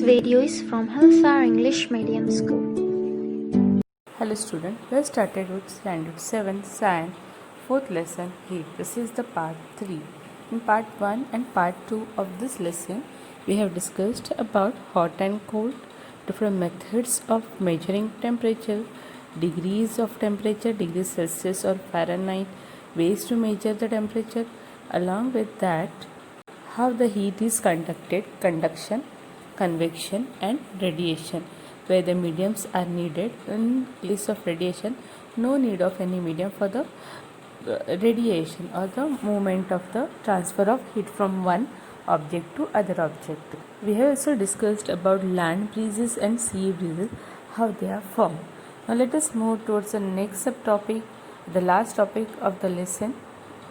video is from L4 English Medium School. Hello student, we have started with standard 7 science 4th lesson heat. This is the part 3. In part 1 and part 2 of this lesson, we have discussed about hot and cold, different methods of measuring temperature, degrees of temperature, degrees Celsius or Fahrenheit, ways to measure the temperature. Along with that, how the heat is conducted, conduction, convection and radiation, where the mediums are needed. In case of radiation, no need of any medium for the radiation or the movement of the transfer of heat from one object to other object. We have also discussed about land breezes and sea breezes, how they are formed. Now let us move towards the next subtopic, the last topic of the lesson,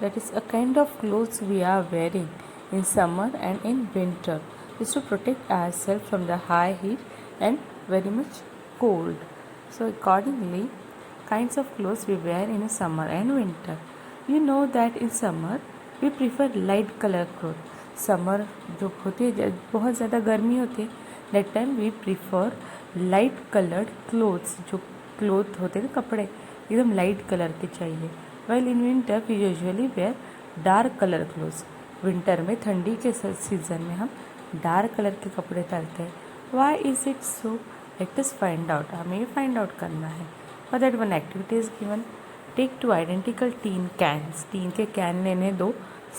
that is a kind of clothes we are wearing in summer and in winter is to protect ourselves from the high heat and very much cold. So accordingly, kinds of clothes we wear in summer and winter. You know that in summer we prefer light color clothes. Summer जो होती है बहुत ज़्यादा गर्मी होती है, that time we prefer light colored clothes. जो cloth होते हैं कपड़े एकदम लाइट कलर के चाहिए. While in winter we usually wear dark color clothes. Winter में ठंडी के सीज़न में हम डार्क कलर के कपड़े पहनते हैं. Why is it so? Let us find out. हमें ये फाइंड आउट करना है. For that one activity is given. Take 2 identical tin cans. Tin के कैन लेने दो,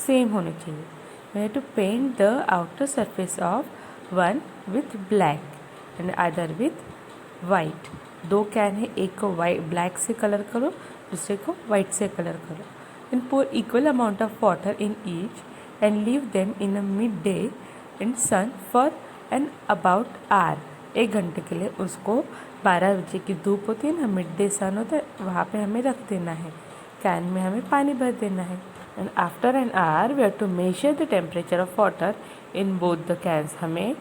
सेम होने चाहिए. We have to paint the outer surface of one with black and other with white. 2 can है, एक को वाइट ब्लैक से colour करो, दूसरे को वाइट से कलर करो. And pour equal amount of water in each and leave them in a midday in sun for an about hour. 1 घंटे के लिए उसको 12 बजे की धूप होती है ना, मिड डे सन होता है, वहाँ पे हमें रख देना है. कैन में हमें पानी भर देना है. And after an hour we have to measure the temperature of water in both the cans. हमें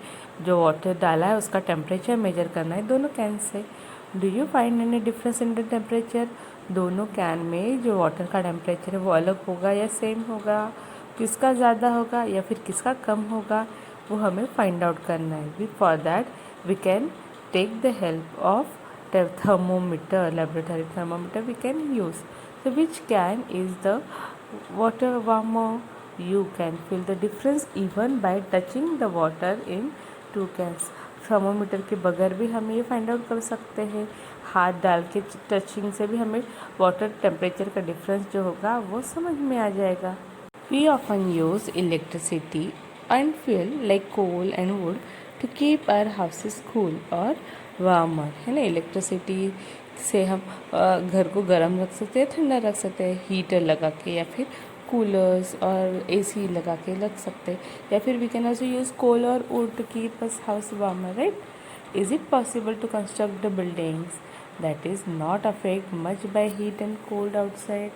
जो वाटर डाला है उसका टेम्परेचर मेजर करना है दोनों can say. Do you find any difference in the temperature? दोनों कैन में जो वाटर का टेम्परेचर है वो अलग होगा या सेम होगा? किसका ज़्यादा होगा या फिर किसका कम होगा, वो हमें फाइंड आउट करना है. For that we can take the help of thermometer, laboratory thermometer we can use. So which can is the water warmer? You can feel the difference even by touching the water in 2 cans. Thermometer के बगैर भी हम ये find out कर सकते हैं. हाथ डाल के टचिंग से भी हमें वाटर टेम्परेचर का डिफरेंस जो होगा वो समझ में आ जाएगा. We often use electricity and fuel like coal and wood to keep our houses cool or warmer. है ना, इलेक्ट्रिसिटी से हम घर को गर्म रख सकते हैं, ठंडा रख सकते हैं, हीटर लगा के या फिर कूलर्स और एसी लगा के रख सकते हैं, या फिर we can also use coal और wood to keep us house warmer, right? Is it possible to construct the buildings that is not affect much by heat and cold outside?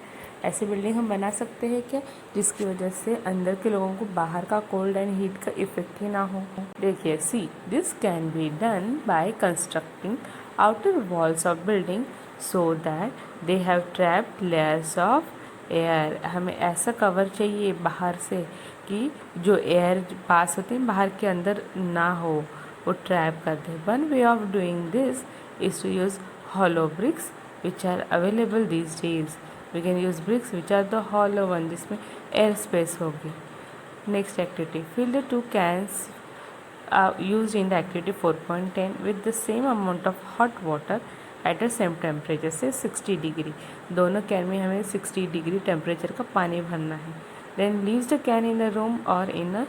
ऐसी बिल्डिंग हम बना सकते हैं क्या जिसकी वजह से अंदर के लोगों को बाहर का कोल्ड एंड हीट का इफेक्ट ही ना हो? देखिए, see this can be done by constructing outer walls of building so that they have trapped layers of air. हमें ऐसा कवर चाहिए बाहर से कि जो एयर पास होते हैं बाहर के अंदर ना हो, वो ट्रैप कर दे. One way of doing this is to use hollow bricks which are available these days. We can use bricks which are the hollow one, जिसमें air space होगी. Next activity, fill the 2 cans used in the activity 4.10 with the same amount of hot water at the same temperature, से 60 degree. दोनों can में हमें 60 degree temperature का पानी भरना है. Then leave the can in a room or in a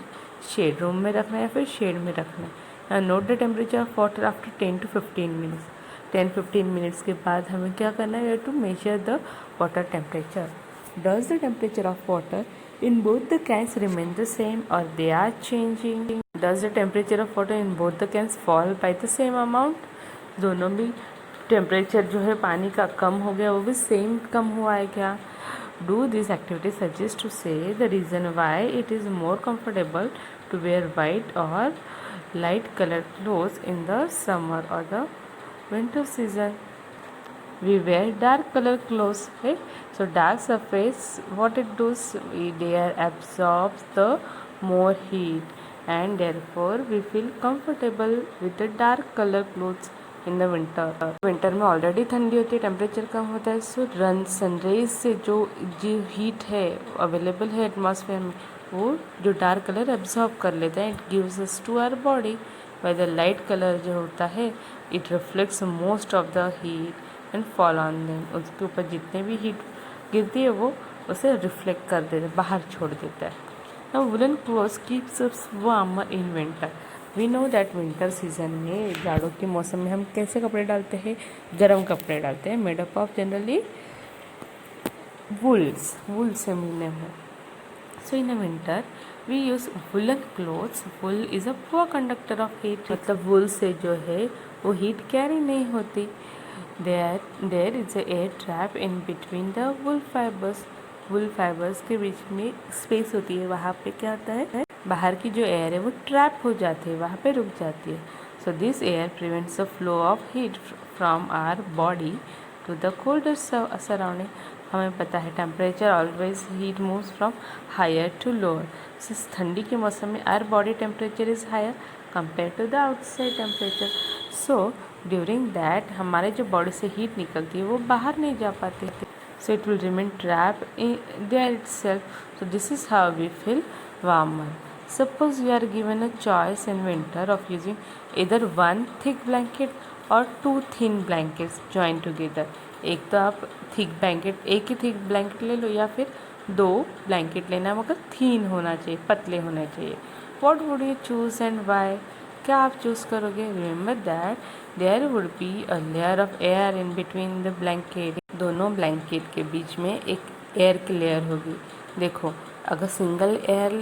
shade. Room में रखना है या फिर शेड में रखना है. Now note the temperature of water after 10 to 15 minutes. 10-15 minutes के बाद हमें क्या करना है? To measure the water temperature. Does the temperature of water in both the cans remain the same और they are changing? Does the temperature of water in both the cans fall by the same amount? दोनों भी temperature जो है पानी का कम हो गया, वो भी सेम कम हुआ है क्या? Do this activity suggest to say the reason why it is more comfortable to wear white और light colour clothes in the summer और the winter season. We wear dark color clothes, right? So dark surface, what it does, the air absorbs the more heat and therefore we feel comfortable with the dark color clothes in the winter. Winter में already ठंडी होती है, temperature कम होता है, सो sun rays से जो heat है available है एटमॉस्फेयर में वो जो डार्क कलर एब्जॉर्ब कर लेता है. It gives us to our body. By the light colour जो होता है it reflects most of the heat and fall on them. उसके ऊपर जितने भी हीट गिरती है वो उसे रिफ्लेक्ट कर देता है, बाहर छोड़ देता है. Now woolen clothes keeps us warmer in winter. We know that winter season में जाड़ों के मौसम में हम कैसे कपड़े डालते हैं, गर्म कपड़े डालते हैं, मेड अप ऑफ जनरली वूल से मिलने हैं. So in a winter we use woolen clothes. Wool is a poor conductor of heat. मतलब wool से जो है वो heat carry नहीं होती. There is a air trap in between the wool fibers. Wool fibres के बीच में स्पेस होती है, वहाँ पे क्या होता है बाहर की जो एयर है वो ट्रैप हो जाती है, वहाँ पे रुक जाती है. So this air prevents the flow of heat from our body to the colder surrounding. हमें पता है temperature always heat moves from higher to lower. ठंडी के मौसम में our body temperature is higher compare to the outside temperature. So during that हमारे जो body से हीट निकलती है वो बाहर नहीं जा पाती थी. So it will remain trapped in there itself. So this is how we feel warmer. Suppose you are given a choice in winter of using either one thick blanket or two thin blankets joined together. एक तो आप thick blanket, एक ही thick blanket ले लो या फिर दो blanket लेना मगर thin होना चाहिए, पतले होने चाहिए. What would you choose and why? क्या आप चूज़ करोगे? Remember that there would be a layer of air in between the blanket. दोनों ब्लैंकेट के बीच में एक एयर की लेयर होगी. देखो अगर single air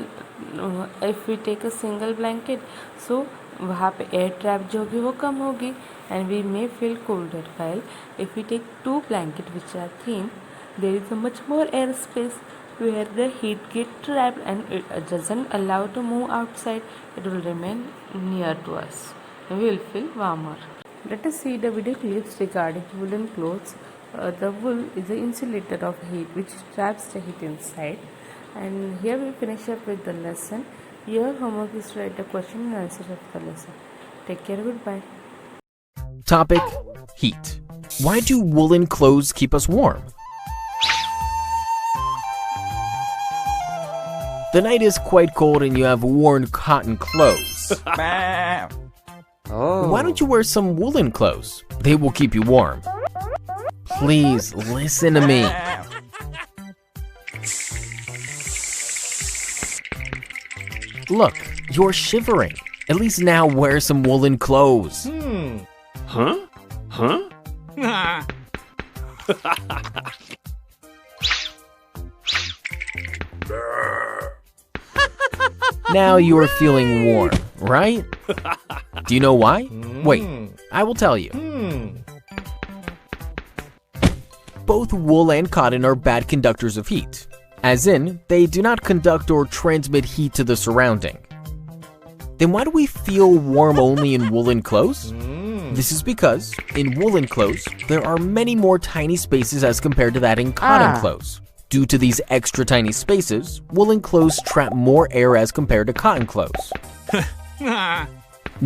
if we take a single blanket so वहाँ पे एयर ट्रैप जो होगी वो कम होगी and we may feel colder. While if we take two blanket which are thin there is a much more air space where the heat get trapped and it doesn't allow to move outside. It will remain near to us. We will feel warmer. Let us see the video clips regarding woolen clothes. The wool is the insulator of heat which traps the heat inside. And here we finish up with the lesson. Your homework is to write the question and answer of the lesson. Take care. Goodbye. Topic: Heat. Why do woolen clothes keep us warm? The night is quite cold and you have worn cotton clothes. Why don't you wear some woolen clothes? They will keep you warm. Please listen to me. Look, you're shivering. At least now wear some woolen clothes. Huh? Now you are feeling warm, right? Do you know why? Wait, I will tell you. Both wool and cotton are bad conductors of heat, as in, they do not conduct or transmit heat to the surrounding. Then why do we feel warm only in woolen clothes? This is because, in woolen clothes, there are many more tiny spaces as compared to that in cotton clothes. Due to these extra tiny spaces, woolen clothes trap more air as compared to cotton clothes.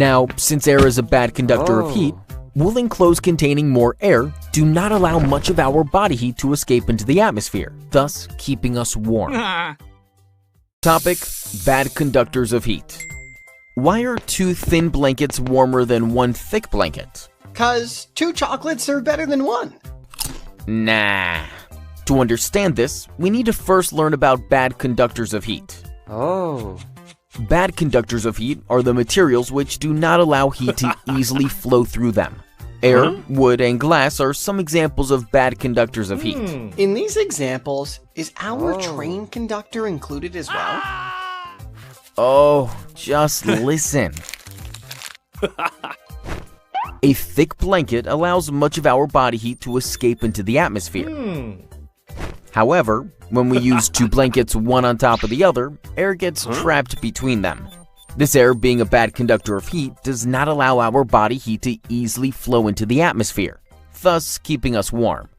Now, since air is a bad conductor of heat, woolen clothes containing more air do not allow much of our body heat to escape into the atmosphere, thus keeping us warm. Topic: Bad conductors of heat. Why are two thin blankets warmer than one thick blanket? 'Cause two chocolates are better than one. Nah. To understand this, we need to first learn about bad conductors of heat. Bad conductors of heat are the materials which do not allow heat to easily flow through them. Air, wood, and glass are some examples of bad conductors of heat. In these examples, is our train conductor included as well? Oh, just listen. A thick blanket allows much of our body heat to escape into the atmosphere. However, when we use two blankets one on top of the other, air gets trapped between them. This air, being a bad conductor of heat, does not allow our body heat to easily flow into the atmosphere, thus keeping us warm.